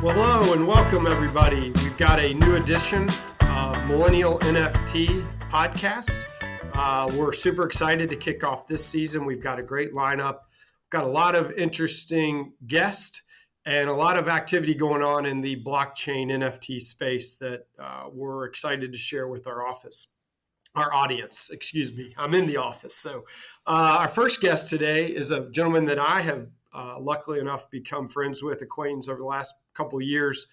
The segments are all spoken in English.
Hello and welcome everybody. We've got a new edition of Millennial NFT podcast. We're super excited to kick off this season. We've got a great lineup. We've got a lot of interesting guests and a lot of activity going on in the blockchain NFT space that we're excited to share with our audience. I'm in the office. So our first guest today is a gentleman that I have luckily enough become friends with, acquaintance over the last couple of years,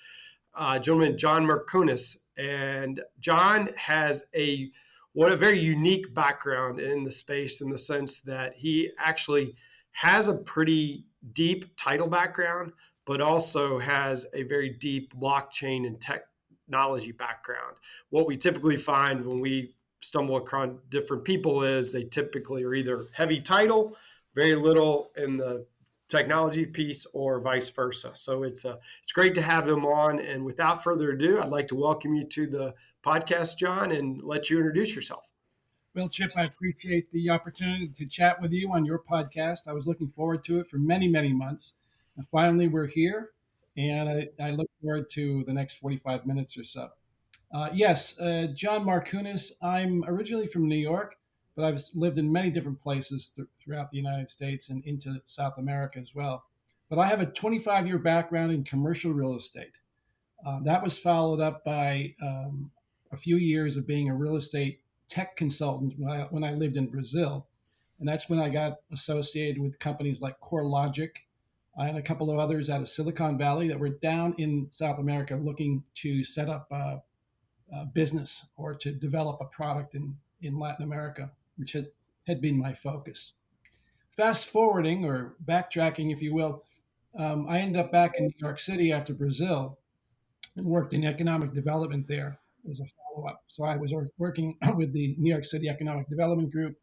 gentleman Dean Markunas. And John has a very unique background in the space, in the sense that he actually has a pretty deep title background, but also has a very deep blockchain and technology background. What we typically find when we stumble across different people is they typically are either heavy title, very little in the technology piece, or vice versa. So it's great to have him on. And without further ado, I'd like to welcome you to the podcast, John, and let you introduce yourself. Well, Chip, I appreciate the opportunity to chat with you on your podcast. I was looking forward to it for many, many months. And finally, we're here, and I look forward to the next 45 minutes or so. Yes, Dean Markunas. I'm originally from New York, but I've lived in many different places throughout the United States and into South America as well. But I have a 25-year background in commercial real estate. That was followed up by a few years of being a real estate tech consultant when I lived in Brazil. And that's when I got associated with companies like CoreLogic and a couple of others out of Silicon Valley that were down in South America looking to set up business or to develop a product in Latin America, which had been my focus. Fast forwarding or backtracking, if you will, I ended up back in New York City after Brazil and worked in economic development there as a follow-up. So I was working with the New York City Economic Development Group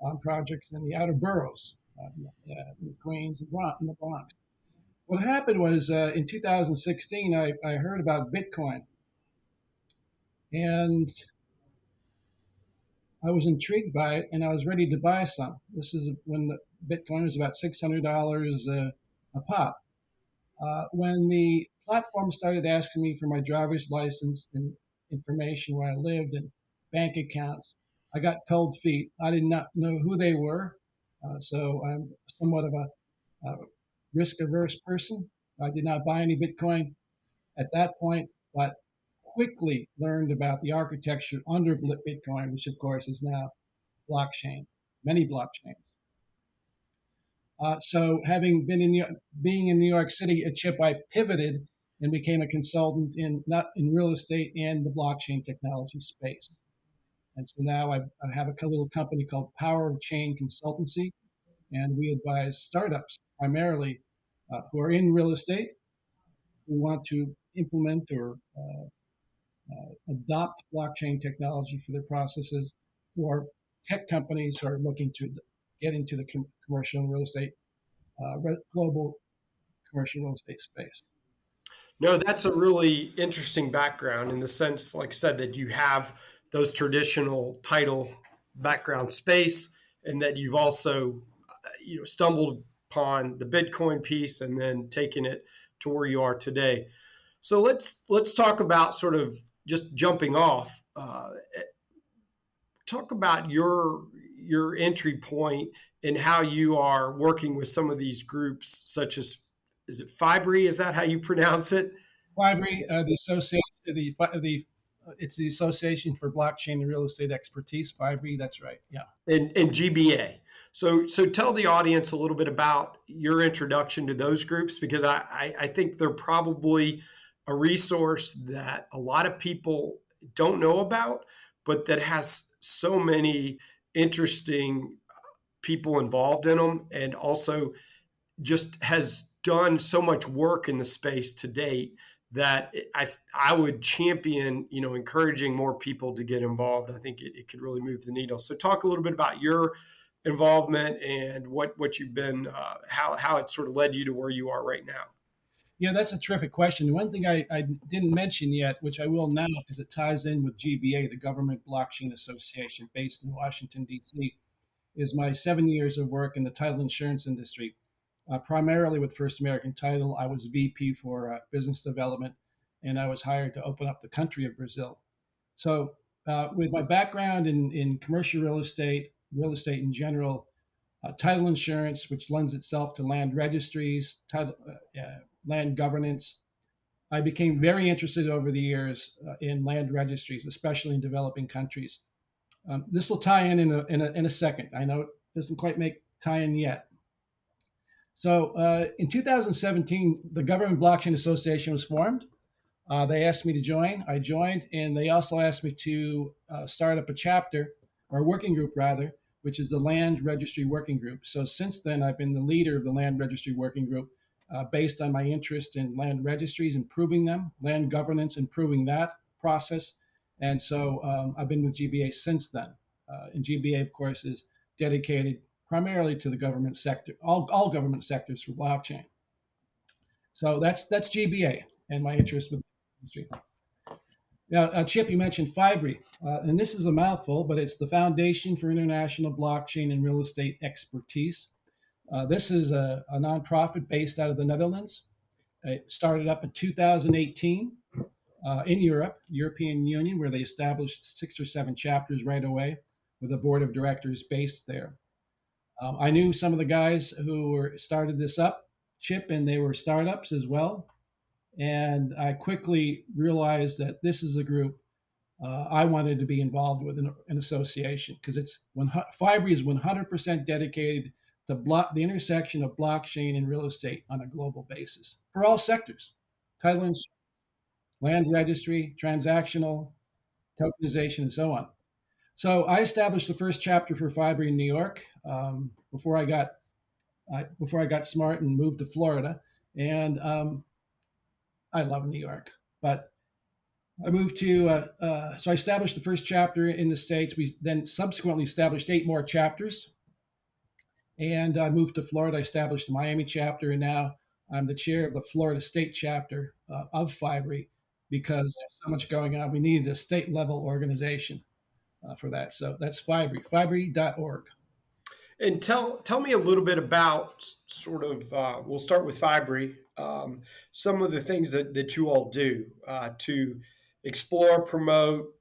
on projects in the outer boroughs, in Queens and the Bronx. What happened was in 2016, I heard about Bitcoin. And I was intrigued by it, and I was ready to buy some. This is when the Bitcoin was about $600 a pop. When the platform started asking me for my driver's license and information where I lived and bank accounts, I got cold feet. I did not know who they were, so I'm somewhat of a risk-averse person. I did not buy any Bitcoin at that point, but quickly learned about the architecture under Bitcoin, which of course is now blockchain, many blockchains. So having been being in New York City, Chip, I pivoted and became a consultant in real estate and the blockchain technology space. And so now I have a little company called Power of Chain Consultancy, and we advise startups primarily who are in real estate, who want to implement or adopt blockchain technology for their processes, or tech companies who are looking to get into the commercial real estate, global commercial real estate space. No, that's a really interesting background in the sense, like I said, that you have those traditional title background space, and that you've also, stumbled upon the Bitcoin piece and then taken it to where you are today. So let's talk about sort of just jumping off. Talk about your entry point and how you are working with some of these groups, such as, is it Fibri? Is that how you pronounce it? Fibri, it's the Association for Blockchain and Real Estate Expertise. Fibri, that's right. Yeah. And GBA. So tell the audience a little bit about your introduction to those groups, because I think they're probably a resource that a lot of people don't know about, but that has so many interesting people involved in them, and also just has done so much work in the space to date that I would champion, encouraging more people to get involved. I think it could really move the needle. So talk a little bit about your involvement and what you've been, how it sort of led you to where you are right now. Yeah, that's a terrific question. One thing I didn't mention yet, which I will now because it ties in with GBA, the Government Blockchain Association based in Washington, D.C., is my 7 years of work in the title insurance industry. primarily with First American Title. I was VP for business development, and I was hired to open up the country of Brazil. So, with my background in commercial real estate in general, title insurance, which lends itself to land registries, land governance, I became very interested over the years in land registries, especially in developing countries. This will tie in a second. I know it doesn't quite make tie in yet. So in 2017, the Government Blockchain Association was formed. They asked me to join. I joined, and they also asked me to start up a chapter, or a working group rather, which is the Land Registry Working Group. So since then, I've been the leader of the Land Registry Working Group, based on my interest in land registries, improving them, land governance, improving that process. And so I've been with GBA since then. And GBA, of course, is dedicated primarily to the government sector, all government sectors for blockchain. So that's GBA and my interest with the industry. Now, Chip, you mentioned Fibri, and this is a mouthful, but it's the Foundation for International Blockchain and Real Estate Expertise. This is a nonprofit based out of the Netherlands. It started up in 2018 in European Union, where they established 6 or 7 chapters right away with a board of directors based there. I knew some of the guys who started this up, Chip, and they were startups as well. And I quickly realized that this is a group I wanted to be involved with in an association, because Fibri is 100% dedicated to the intersection of blockchain and real estate on a global basis for all sectors: title insurance, land registry, transactional, tokenization, and so on. So I established the first chapter for Fibri in New York before I got smart and moved to Florida. And I love New York, but I moved so I established the first chapter in the States. We then subsequently established 8 more chapters. And I moved to Florida. I established the Miami chapter, and now I'm the chair of the Florida State chapter of Fibri, because there's so much going on. We needed a state level organization for that. So that's Fibri, fibri.org. And tell me a little bit about sort of, we'll start with Fibri, some of the things that you all do to explore, promote,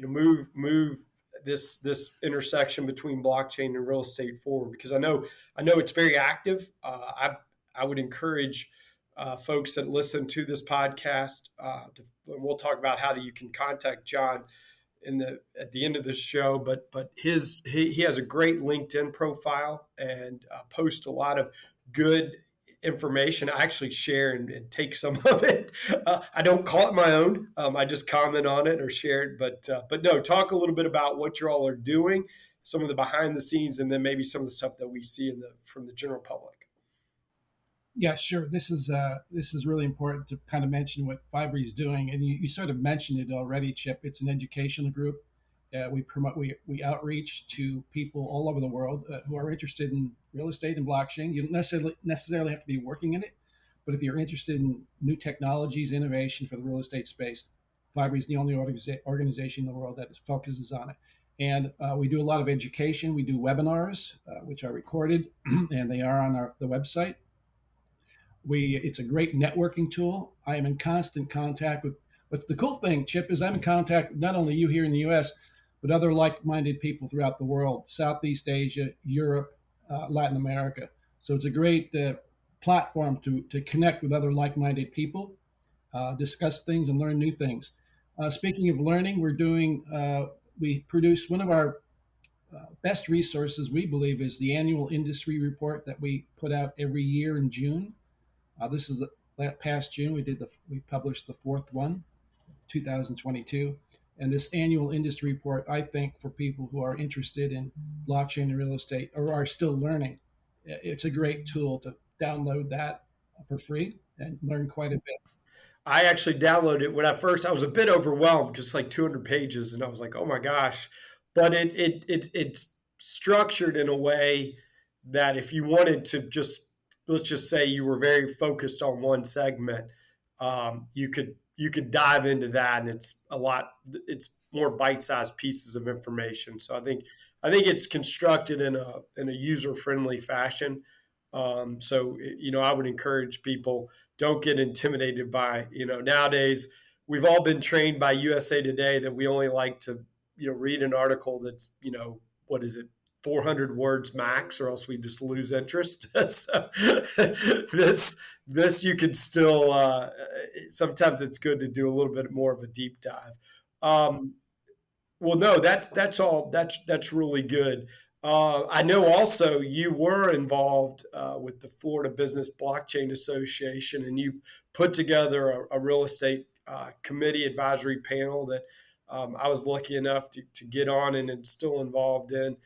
move this intersection between blockchain and real estate forward. Because I know it's very active. I would encourage folks that listen to this podcast, and we'll talk about how you can contact John at the end of the show, but he has a great LinkedIn profile and posts a lot of good information. I actually share and take some of it. I don't call it my own. I just comment on it or share it. But no, talk a little bit about what you all are doing, some of the behind the scenes, and then maybe some of the stuff that we see from the general public. Yeah, sure. This is really important to kind of mention what Fibri is doing, and you sort of mentioned it already, Chip. It's an educational group. We outreach to people all over the world who are interested in real estate and blockchain. You don't necessarily have to be working in it, but if you're interested in new technologies, innovation for the real estate space, Fibri is the only organization in the world that focuses on it. And we do a lot of education. We do webinars, which are recorded, and they are on the website. It's a great networking tool. I am in constant contact with. But the cool thing, Chip, is I'm in contact with not only you here in the U.S., but other like-minded people throughout the world: Southeast Asia, Europe, Latin America. So it's a great platform to connect with other like-minded people, discuss things, and learn new things. Speaking of learning, we produce one of our best resources. We believe is the annual industry report that we put out every year in June. This is that past June. We published the 4th one, 2022, and this annual industry report, I think, for people who are interested in blockchain and real estate or are still learning, it's a great tool to download that for free and learn quite a bit. I actually downloaded it when I was a bit overwhelmed because it's like 200 pages, and I was like, oh my gosh! But it's structured in a way that if you wanted to let's just say you were very focused on one segment, you could dive into that, and it's more bite-sized pieces of information. So I think it's constructed in a user-friendly fashion. So, I would encourage people, don't get intimidated by, nowadays we've all been trained by USA Today that we only like to, read an article that's, what is it, 400 words max, or else we just lose interest. So this you can still, sometimes it's good to do a little bit more of a deep dive. Um, well, no, that's all. That's really good. I know also you were involved with the Florida Business Blockchain Association, and you put together a real estate committee advisory panel that I was lucky enough to get on and am still involved in.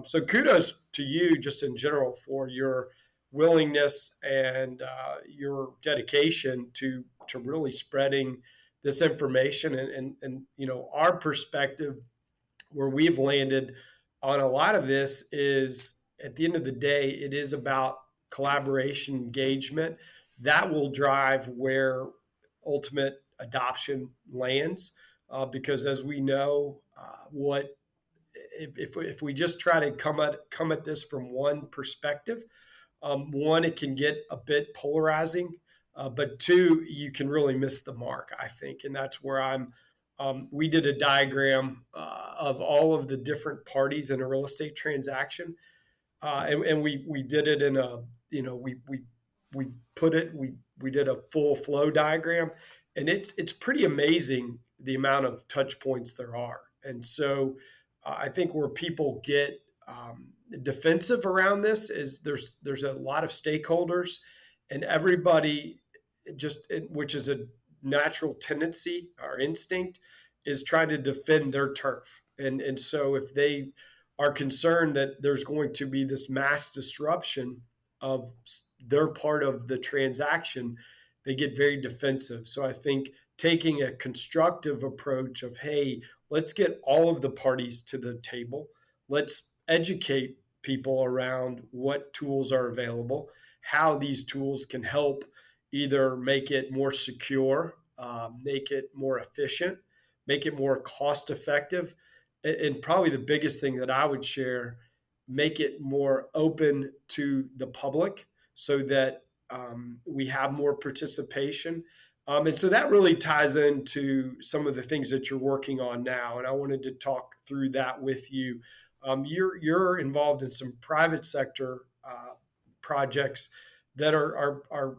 So kudos to you, just in general, for your willingness and your dedication to really spreading this information, and our perspective where we've landed on a lot of this is, at the end of the day, it is about collaboration, engagement that will drive where ultimate adoption lands, because as we know, what if we just try to come at this from one perspective, one, it can get a bit polarizing, but two, you can really miss the mark, I think. And that's where I'm. We did a diagram of all of the different parties in a real estate transaction, and we did it in a, we put it we did a full flow diagram, and it's pretty amazing the amount of touch points there are. And so I think where people get defensive around this is there's a lot of stakeholders, and everybody just, which is a natural tendency or instinct, is trying to defend their turf. And so if they are concerned that there's going to be this mass disruption of their part of the transaction, they get very defensive. So I think taking a constructive approach of, hey, let's get all of the parties to the table. Let's educate people around what tools are available, how these tools can help either make it more secure, make it more efficient, make it more cost effective, and probably the biggest thing that I would share, make it more open to the public so that we have more participation. And so that really ties into some of the things that you're working on now. And I wanted to talk through that with you. You're involved in some private sector projects that are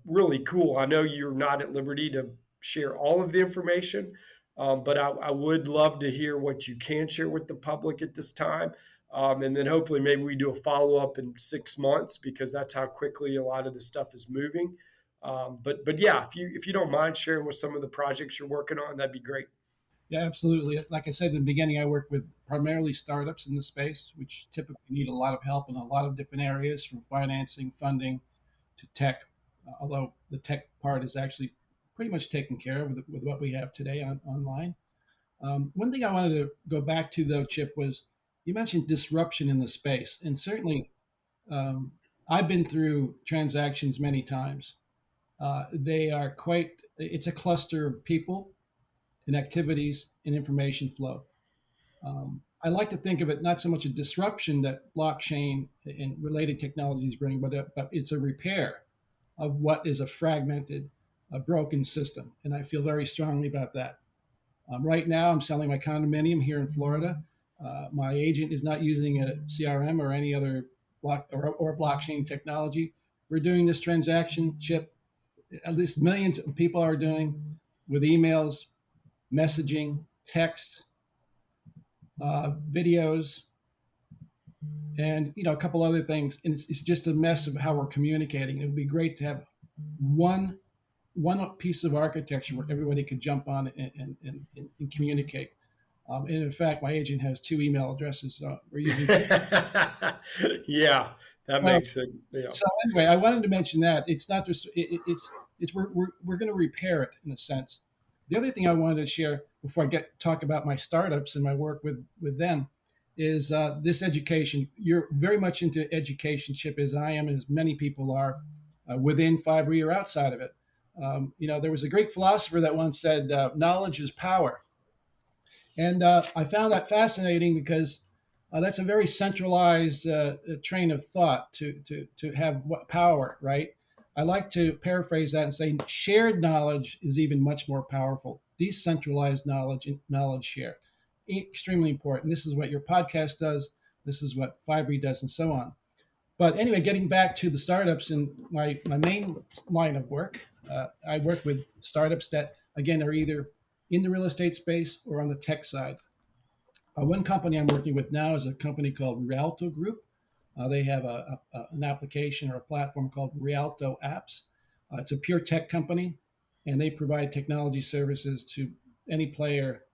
really cool. I know you're not at liberty to share all of the information, but I would love to hear what you can share with the public at this time. And then hopefully maybe we do a follow up in 6 months, because that's how quickly a lot of this stuff is moving. But yeah, if you don't mind sharing with some of the projects you're working on, that'd be great. Yeah, absolutely. Like I said in the beginning, I work with primarily startups in the space, which typically need a lot of help in a lot of different areas, from financing, funding, to tech. Although the tech part is actually pretty much taken care of with what we have today online. One thing I wanted to go back to, though, Chip, was you mentioned disruption in the space. And certainly, um, I've been through transactions many times. They are it's a cluster of people and activities and information flow. I like to think of it not so much a disruption that blockchain and related technologies bring, but it's a repair of what is a fragmented, a broken system. And I feel very strongly about that. Right now, I'm selling my condominium here in Florida. My agent is not using a CRM or any other or blockchain technology. We're doing this transaction, Chip, at least millions of people are doing, with emails, messaging, text, videos, and a couple other things. And it's just a mess of how we're communicating. It would be great to have one piece of architecture where everybody could jump on and communicate. And in fact, my agent has 2 email addresses. We're using. Yeah, that makes it. Yeah. So anyway, I wanted to mention that it's not just it's we're going to repair it in a sense. The other thing I wanted to share before I talk about my startups and my work with them is this education. You're very much into education, Chip, as I am, and as many people are, within Fiverr or outside of it. There was a Greek philosopher that once said, "Knowledge is power," and I found that fascinating because That's a very centralized train of thought to have power, right? I like to paraphrase that and say shared knowledge is even much more powerful. Decentralized knowledge and knowledge share, extremely important. This is what your podcast does. This is what Fibre does, and so on. But anyway, getting back to the startups and my main line of work, I work with startups that, again, are either in the real estate space or on the tech side. One company I'm working with now is a company called Rialto Group. They have an application or a platform called Rialto Apps. It's a pure tech company, and they provide technology services to any player,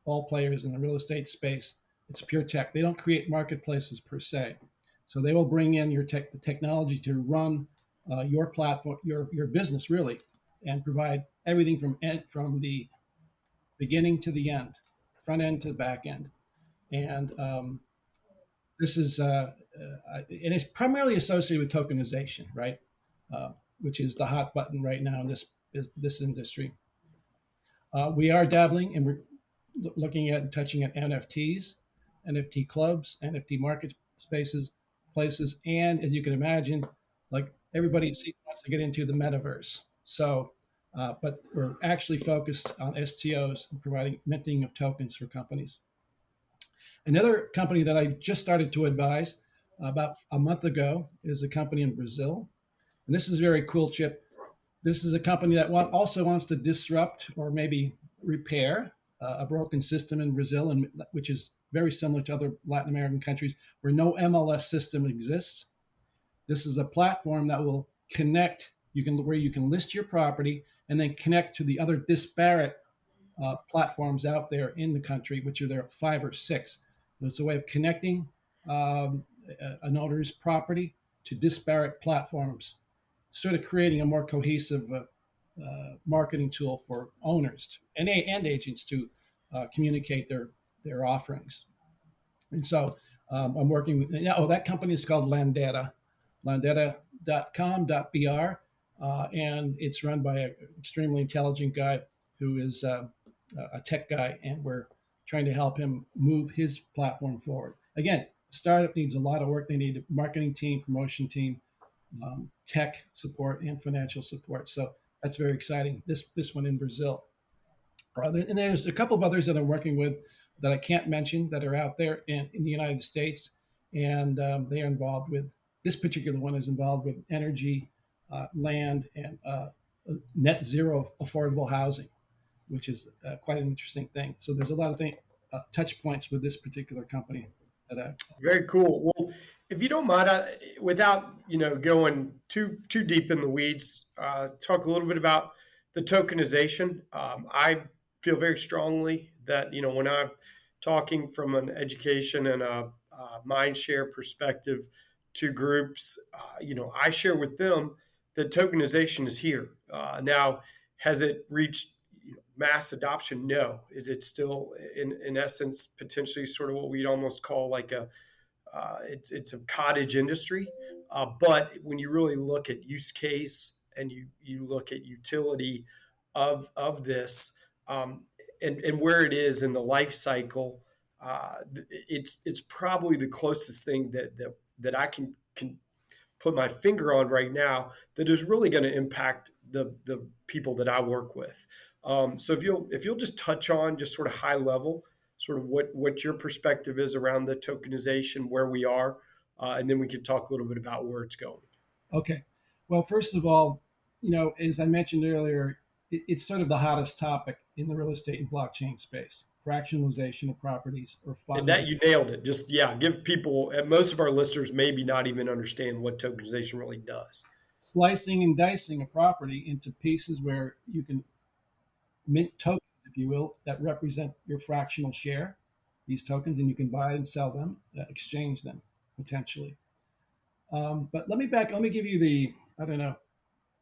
all players in the real estate space. It's pure tech. They don't create marketplaces per se. So they will bring in the technology to run your platform, your business really, and provide everything from the beginning to the end, front end to the back end. And this is and it's primarily associated with tokenization, right? Uh, which is the hot button right now in this industry. We are dabbling and we're looking at and touching at NFTs, NFT clubs, NFT market spaces, places, and as you can imagine, like everybody wants to get into the metaverse. So, but we're actually focused on STOs and providing minting of tokens for companies. Another company that I just started to advise about a month ago is a company in Brazil. And this is very cool, Chip. This is a company that also wants to disrupt or maybe repair a broken system in Brazil, and which is very similar to other Latin American countries where no MLS system exists. This is a platform that will connect where you can list your property and then connect to the other disparate platforms out there in the country, which are there 5 or 6. It's a way of connecting an owner's property to disparate platforms, sort of creating a more cohesive marketing tool for owners and agents to communicate their offerings. And so I'm working with, that company is called Landeta, landeta.com.br, and it's run by an extremely intelligent guy who is a tech guy, and we're trying to help him move his platform forward. Again, startup needs a lot of work. They need a marketing team, promotion team, tech support, and financial support. So that's very exciting. This one in Brazil. And there's a couple of others that I'm working with that I can't mention that are out there in the United States, and they are involved with, this particular one is involved with energy, land, and net zero affordable housing, which is quite an interesting thing. So there's a lot of touch points with this particular company. Very cool. Well, if you don't mind, without going too deep in the weeds, talk a little bit about the tokenization. I feel very strongly that when I'm talking from an education and a mind share perspective to groups, I share with them that tokenization is here. Now, has it reached mass adoption? No. Is it still in essence potentially sort of what we'd almost call like it's a cottage industry? But when you really look at use case and you look at utility of this, and where it is in the life cycle, it's probably the closest thing that I can put my finger on right now that is really going to impact the people that I work with. So if you'll just touch on just sort of high level, sort of what your perspective is around the tokenization, where we are, and then we can talk a little bit about where it's going. Okay. Well, first of all, as I mentioned earlier, it's sort of the hottest topic in the real estate and blockchain space. Fractionalization of properties or funds. And that you nailed it. Just give people, and most of our listeners maybe not even understand what tokenization really does. Slicing and dicing a property into pieces where you can mint tokens, if you will, that represent your fractional share, these tokens, and you can buy and sell them, exchange them potentially. But let me give you the,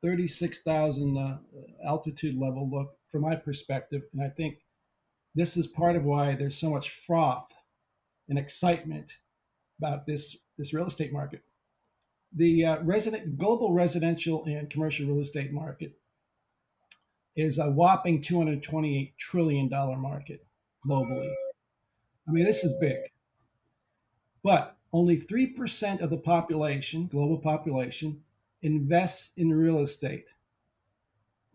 36,000 altitude level look from my perspective. And I think this is part of why there's so much froth and excitement about this real estate market. The global residential and commercial real estate market is a whopping $228 trillion market globally. I mean, this is big. But only 3% of the population, global population, invests in real estate.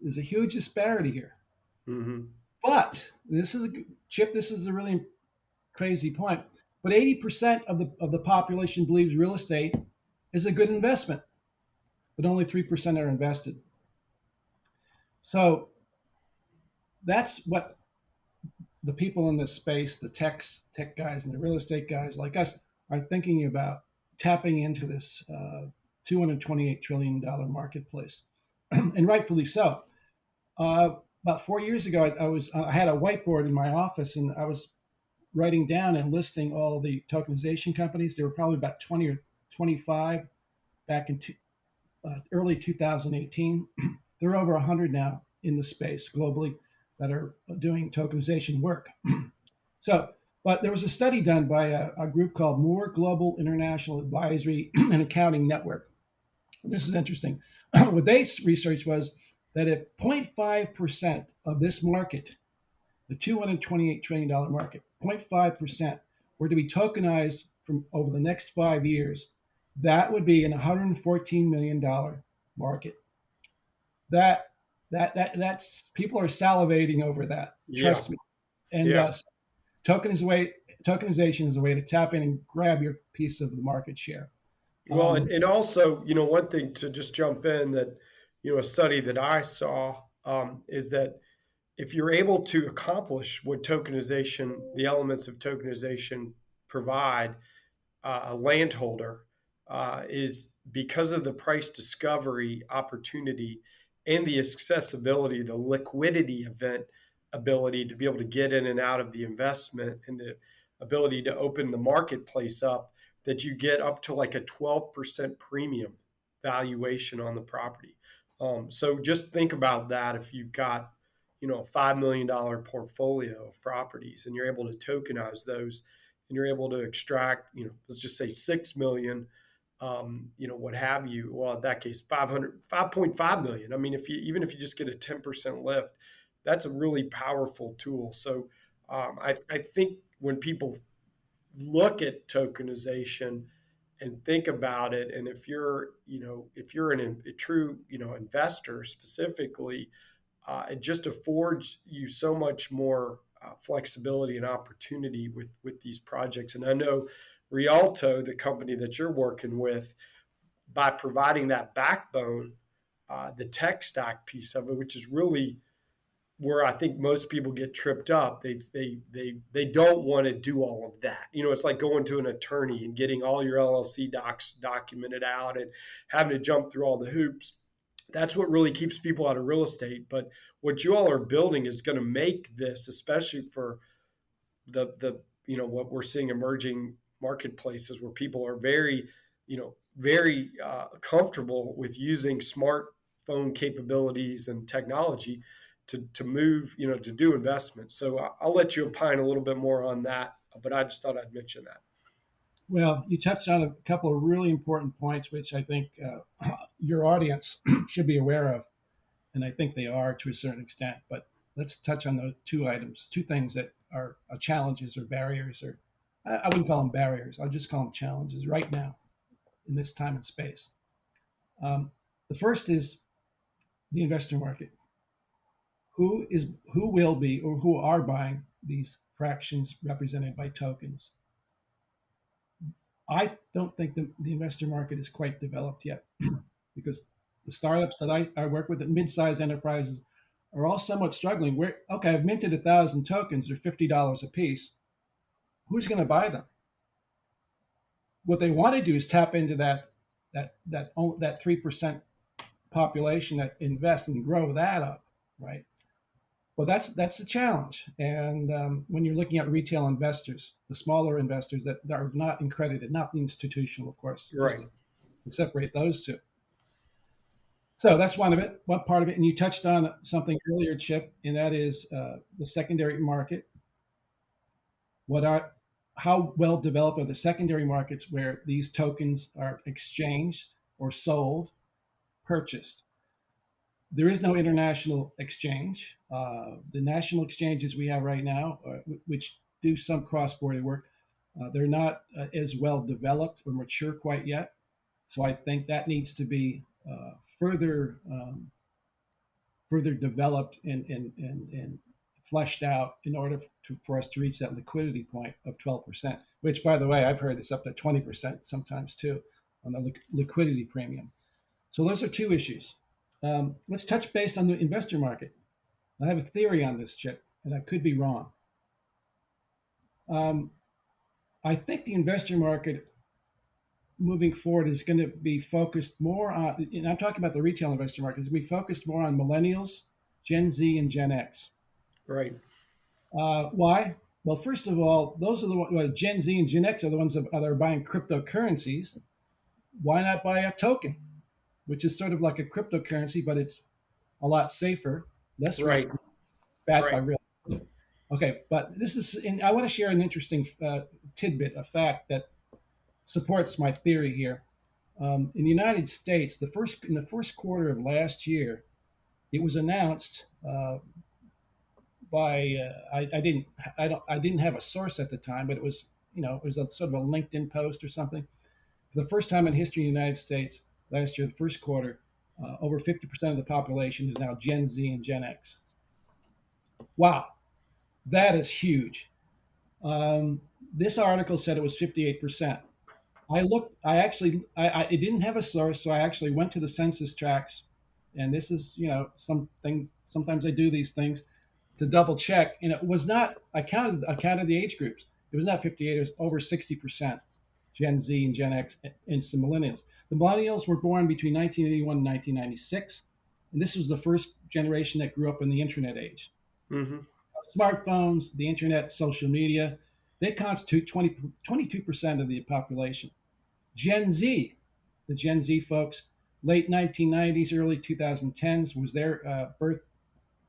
There's a huge disparity here. Mm-hmm. But Chip, this is a really crazy point. But 80% of the population believes real estate is a good investment, but only 3% are invested. So that's what the people in this space, the tech guys and the real estate guys like us, are thinking about tapping into this $228 trillion marketplace, and rightfully so. About 4 years ago, I had a whiteboard in my office, and I was writing down and listing all the tokenization companies. There were probably about 20 or 25 back in early 2018. There are over 100 now in the space globally that are doing tokenization work. So, but there was a study done by a group called Moore Global International Advisory and Accounting Network. This is interesting. What they researched was that if 0.5% of this market, the $228 trillion market, 0.5% were to be tokenized from over the next 5 years, that would be an $114 million market. That's people are salivating over that. Yeah. Trust me. And Yeah. tokenization is a way to tap in and grab your piece of the market share. Well, and also, one thing to just jump in that, a study that I saw is that if you're able to accomplish what tokenization, the elements of tokenization provide, a landholder is because of the price discovery opportunity and the accessibility, the liquidity event ability to be able to get in and out of the investment and the ability to open the marketplace up, that you get up to like a 12% premium valuation on the property. So just think about that. If you've got, a $5 million portfolio of properties and you're able to tokenize those, and you're able to extract, let's just say 6 million, what have you. Well, in that case, 5.5 million. I mean, even if you just get a 10% lift, that's a really powerful tool. So I think when people look at tokenization and think about it, and if you're a true, investor specifically, it just affords you so much more flexibility and opportunity with these projects. And I know Rialto, the company that you're working with, by providing that backbone, the tech stack piece of it, which is really where I think most people get tripped up. They don't want to do all of that. It's like going to an attorney and getting all your LLC docs documented out and having to jump through all the hoops. That's what really keeps people out of real estate. But what you all are building is going to make this, especially for the what we're seeing emerging marketplaces where people are very comfortable with using smartphone capabilities and technology to move, to do investments. So I'll let you opine a little bit more on that, but I just thought I'd mention that. Well, you touched on a couple of really important points, which I think your audience should be aware of, and I think they are to a certain extent. But let's touch on those two things that are challenges or barriers, or I wouldn't call them barriers. I'll just call them challenges right now in this time and space. The first is the investor market. Who will be or who are buying these fractions represented by tokens? I don't think the investor market is quite developed yet because the startups that I work with at mid-sized enterprises are all somewhat struggling. Okay, I've minted 1,000 tokens, they're $50 a piece. Who's going to buy them? What they want to do is tap into that 3% population that invest and grow that up, right? Well, that's a challenge. And when you're looking at retail investors, the smaller investors that are not accredited, not the institutional, of course, right, to separate those two. So that's one part of it. And you touched on something earlier, Chip, and that is the secondary market. How well developed are the secondary markets where these tokens are exchanged or sold, purchased? There is no international exchange. The national exchanges we have right now, which do some cross-border work, They're not as well developed or mature quite yet. So I think that needs to be further further developed and fleshed out in order for us to reach that liquidity point of 12%, which, by the way, I've heard is up to 20% sometimes too on the liquidity premium. So those are two issues. Let's touch base on the investor market. I have a theory on this, Chip, and I could be wrong. I think the investor market moving forward is going to be focused more on, and I'm talking about the retail investor market, is going to be focused more on millennials, Gen Z, and Gen X. Right. Why? Well, first of all, those are the well, Gen Z and Gen X are the ones that are buying cryptocurrencies. Why not buy a token, which is sort of like a cryptocurrency, but it's a lot safer, less Right. risky, backed by Right. real. Okay, but this is, and I want to share an interesting tidbit, a fact that supports my theory here. In the United States, in the first quarter of last year, it was announced by I didn't have a source at the time, but it was it was a sort of a LinkedIn post or something. For the first time in history in the United States, last year, the first quarter, over 50% of the population is now Gen Z and Gen X. Wow, that is huge. This article said it was 58%. I looked. It didn't have a source, so I actually went to the census tracts, and this is, some things. Sometimes I do these things to double check, and it was not. I counted the age groups. It was not 58. It was over 60% Gen Z and Gen X and some millennials. The millennials were born between 1981 and 1996, and this was the first generation that grew up in the internet age. Mm-hmm. Smartphones, the internet, social media, they constitute 22% of the population. Gen Z, the Gen Z folks, late 1990s, early 2010s was their birth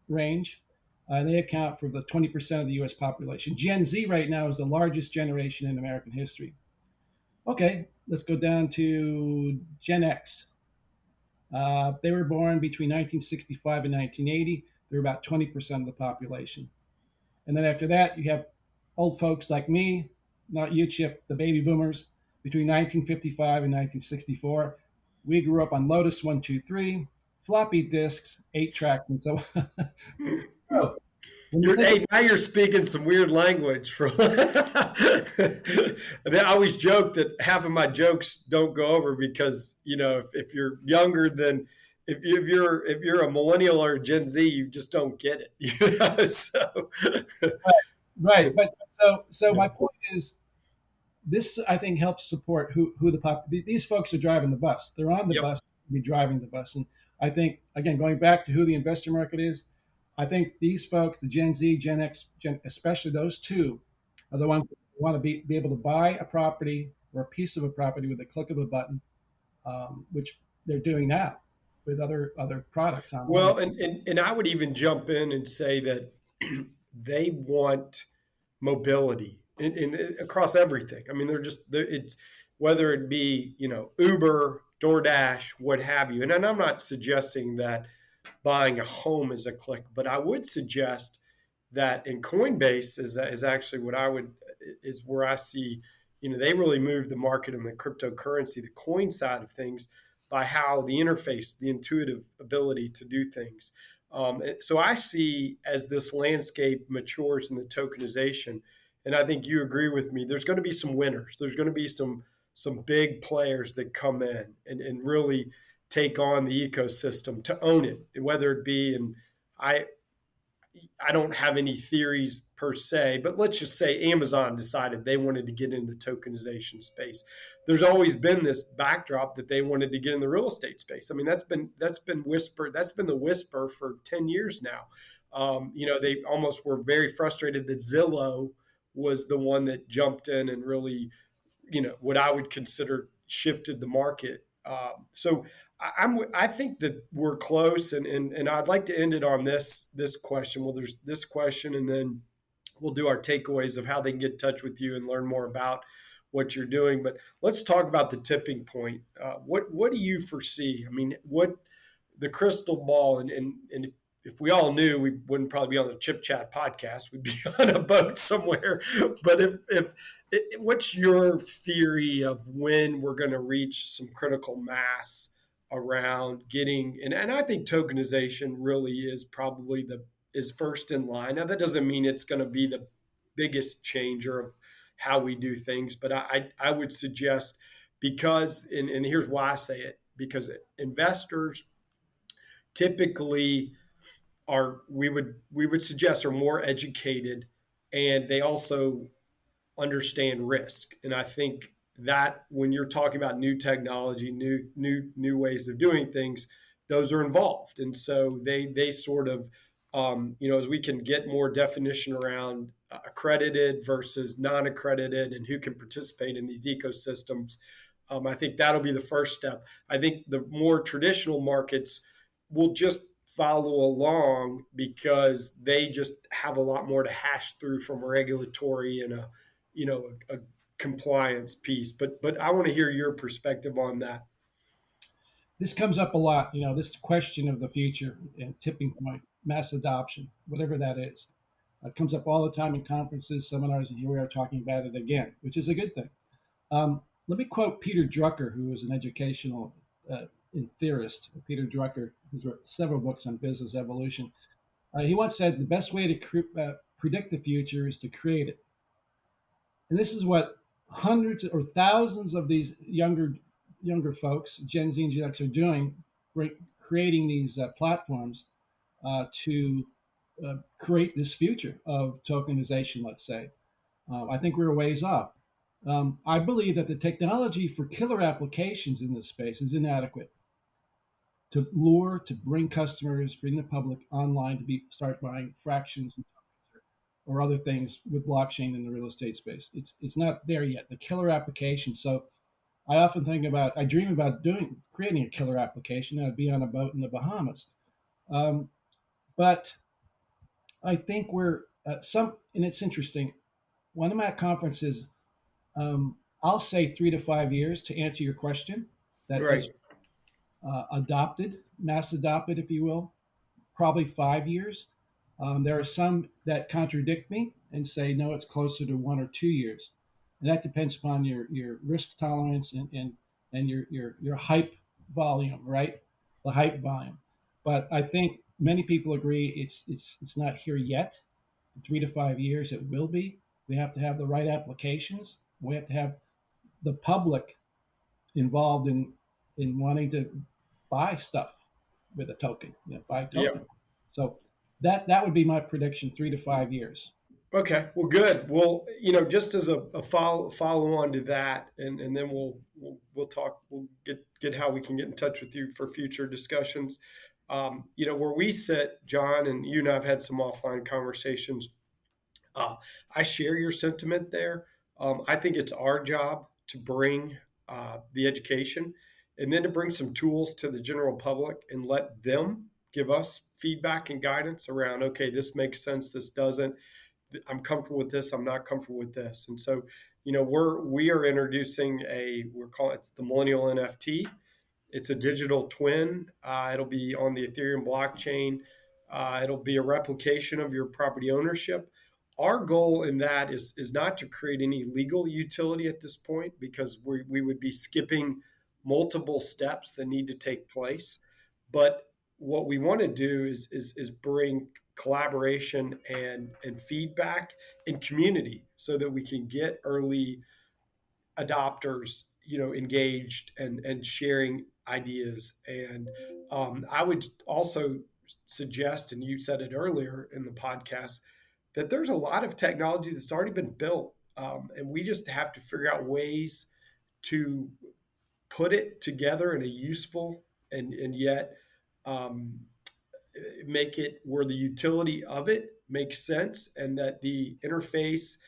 range. They account for the 20% of the US population. Gen Z right now is the largest generation in American history. Okay, let's go down to Gen X. They were born between 1965 and 1980. They're about 20% of the population. And then after that, you have old folks like me, not you, Chip, the baby boomers, between 1955 and 1964. We grew up on Lotus 123, floppy disks, 8-track, and so on. So, Hey, now you're speaking some weird language. I always joke that half of my jokes don't go over because if you're younger than if you're a millennial or a Gen Z, you just don't get it. So right. But so my point is, this I think helps support who these folks are driving the bus. They're on the yep. bus, be driving the bus, and I think, again, going back to who the investor market is, I think these folks, the Gen Z, Gen X, especially those two, are the ones who want to be able to buy a property or a piece of a property with a click of a button, which they're doing now with other products online. Well, and I would even jump in and say that they want mobility across everything. I mean, it's whether it be Uber, DoorDash, what have you. And I'm not suggesting that buying a home is a click, but I would suggest that in Coinbase is actually is where I see they really move the market in the cryptocurrency, the coin side of things, by how the interface, the intuitive ability to do things. So I see, as this landscape matures in the tokenization, and I think you agree with me, there's going to be some winners. There's going to be some big players that come in and really take on the ecosystem to own it, whether it be, and I don't have any theories per se, but let's just say Amazon decided they wanted to get into the tokenization space. There's always been this backdrop that they wanted to get in the real estate space. I mean, that's been whispered. That's been the whisper for 10 years now. They almost were very frustrated that Zillow was the one that jumped in and really, what I would consider shifted the market. So I think that we're close, and I'd like to end it on this question. Well, there's this question, and then we'll do our takeaways of how they can get in touch with you and learn more about what you're doing. But let's talk about the tipping point. What do you foresee? I mean, what the crystal ball, and if we all knew, we wouldn't probably be on the Chip Chat podcast. We'd be on a boat somewhere. But what's your theory of when we're going to reach some critical mass around getting, and I think tokenization really is probably is first in line. Now that doesn't mean it's going to be the biggest changer of how we do things, but I would suggest, because, and here's why I say it, because investors typically are, we would suggest, are more educated, and they also understand risk. And I think that when you're talking about new technology, new ways of doing things, those are involved. And so they sort of, as we can get more definition around accredited versus non-accredited and who can participate in these ecosystems, I think that'll be the first step. I think the more traditional markets will just follow along because they just have a lot more to hash through from a regulatory and a compliance piece. But I want to hear your perspective on that. This comes up a lot, this question of the future and tipping point, mass adoption, whatever that is. It comes up all the time in conferences, seminars, and here we are talking about it again, which is a good thing. Let me quote Peter Drucker, who is an educational theorist. Peter Drucker, who's written several books on business evolution. He once said, the best way to predict the future is to create it. And this is what hundreds or thousands of these younger folks, Gen Z and Gen X, are doing, creating these platforms to create this future of tokenization, let's say. I think we're a ways off. I believe that the technology for killer applications in this space is inadequate to bring customers, bring the public online to start buying fractions or other things with blockchain in the real estate space. It's not there yet. The killer application. So I often I dream about creating a killer application that would be on a boat in the Bahamas. But I think and it's interesting. When I'm at conferences, I'll say 3 to 5 years to answer your question. That Right. is mass adopted, if you will, probably 5 years. There are some that contradict me and say, no, it's closer to 1 or 2 years. And that depends upon your risk tolerance and your hype volume, right? The hype volume. But I think many people agree it's not here yet. In 3 to 5 years, it will be. We have to have the right applications. We have to have the public involved in wanting to buy stuff with a token, buy a token. Yeah. So that would be my prediction: 3 to 5 years. Okay. Well, good. Well, just as a follow on to that, and then we'll talk. We'll get how we can get in touch with you for future discussions. Where we sit, John, and you and I have had some offline conversations. I share your sentiment there. I think it's our job to bring the education, and then to bring some tools to the general public and let them give us feedback and guidance around, okay, this makes sense, this doesn't. I'm comfortable with this, I'm not comfortable with this. And so, we are introducing we're calling it's the Millennial NFT. It's a digital twin. It'll be on the Ethereum blockchain. It'll be a replication of your property ownership. Our goal in that is not to create any legal utility at this point, because we would be skipping multiple steps that need to take place. But what we want to do is bring collaboration and feedback and community so that we can get early adopters engaged and sharing ideas. And I would also suggest, and you said it earlier in the podcast, that there's a lot of technology that's already been built, and we just have to figure out ways to put it together in a useful and yet make it where the utility of it makes sense and that the interface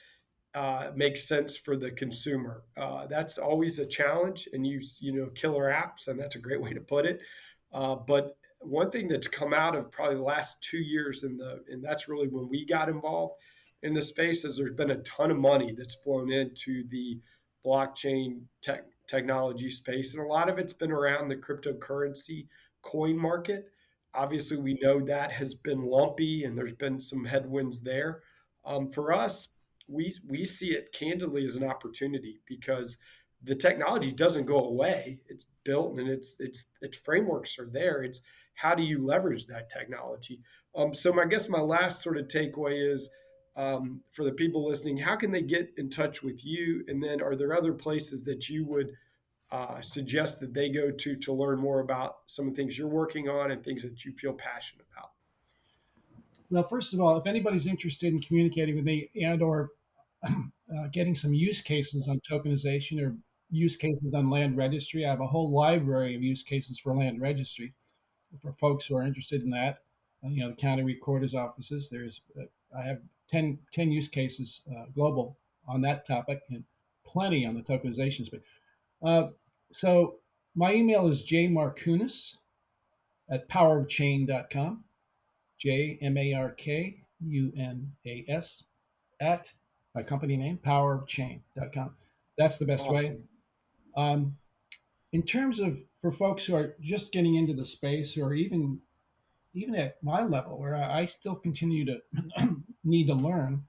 makes sense for the consumer. That's always a challenge, and killer apps, and that's a great way to put it. But one thing that's come out of probably the last 2 years, and that's really when we got involved in the space, is there's been a ton of money that's flown into the blockchain technology space, and a lot of it's been around the cryptocurrency coin market. Obviously, we know that has been lumpy and there's been some headwinds there. For us, we see it candidly as an opportunity because the technology doesn't go away. It's built and its frameworks are there. It's how do you leverage that technology? So I guess my last sort of takeaway is for the people listening, how can they get in touch with you? And then are there other places that you would suggest that they go to learn more about some of the things you're working on and things that you feel passionate about? Well, first of all, if anybody's interested in communicating with me and or getting some use cases on tokenization or use cases on land registry, I have a whole library of use cases for land registry for folks who are interested in that. The county recorder's offices. I have 10 use cases global on that topic and plenty on the tokenization space. So my email is jmarkunas@powerofchain.com, JMarkunas at my company name, powerofchain.com. That's the best way. Awesome. Um, in terms of for folks who are just getting into the space or even at my level where I still continue to need to learn,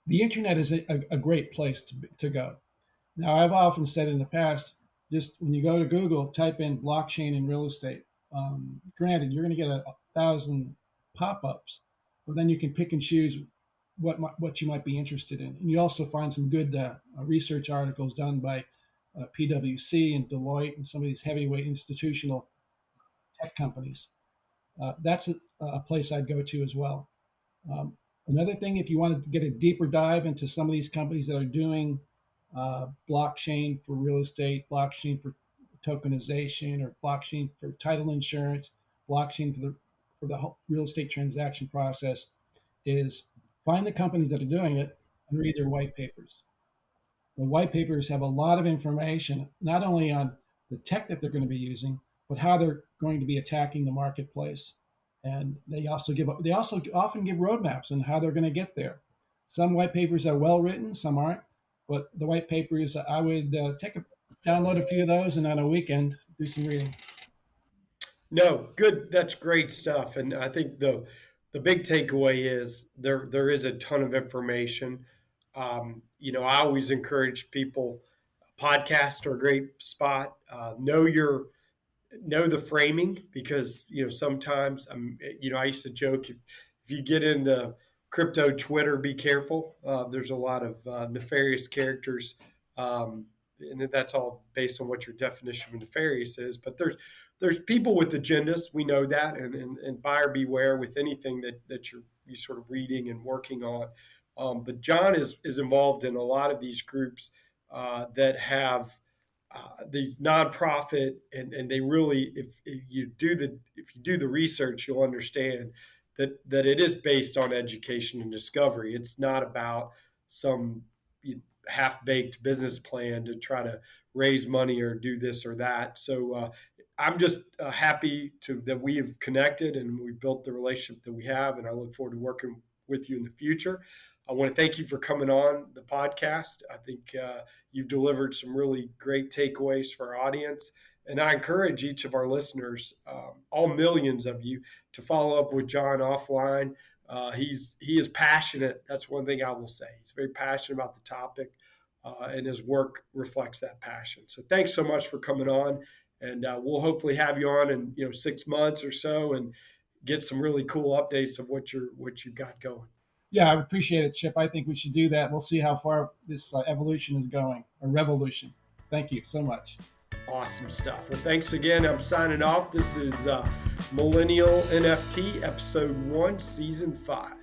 the internet is a great place to go. Now, I've often said in the past, just when you go to Google, type in blockchain and real estate. Granted, you're going to get a thousand pop-ups, but then you can pick and choose what you might be interested in. And you also find some good research articles done by PwC and Deloitte and some of these heavyweight institutional tech companies. That's a place I'd go to as well. Um, Another thing, if you want to get a deeper dive into some of these companies that are doing blockchain for real estate, blockchain for tokenization, or blockchain for title insurance, blockchain for the whole real estate transaction process, is find the companies that are doing it and read their white papers. The white papers have a lot of information, not only on the tech that they're going to be using, but how they're going to be attacking the marketplace. And they also often give roadmaps on how they're going to get there. Some white papers are well written, some aren't. But the white papers, I would download a few of those and on a weekend do some reading. No, good. That's great stuff. And I think the big takeaway is there is a ton of information. I always encourage people. Podcasts are a great spot. Know the framing because sometimes I used to joke if you get into crypto Twitter, be careful. There's a lot of nefarious characters, and that's all based on what your definition of nefarious is. But there's people with agendas. We know that, and buyer beware with anything that you sort of reading and working on. But John is involved in a lot of these groups that have these nonprofit, and they really, if you do the research, you'll understand that it is based on education and discovery. It's not about some half-baked business plan to try to raise money or do this or that. So I'm just happy that we have connected and we've built the relationship that we have, and I look forward to working with you in the future. I want to thank you for coming on the podcast. I think you've delivered some really great takeaways for our audience. And I encourage each of our listeners, all millions of you, to follow up with John offline. He is passionate. That's one thing I will say. He's very passionate about the topic, and his work reflects that passion. So thanks so much for coming on. And we'll hopefully have you on in 6 months or so and get some really cool updates of what you've got going. Yeah, I appreciate it, Chip. I think we should do that. We'll see how far this evolution is going, or revolution. Thank you so much. Awesome stuff. Well, thanks again. I'm signing off. This is Millennial NFT, Episode 1, Season 5.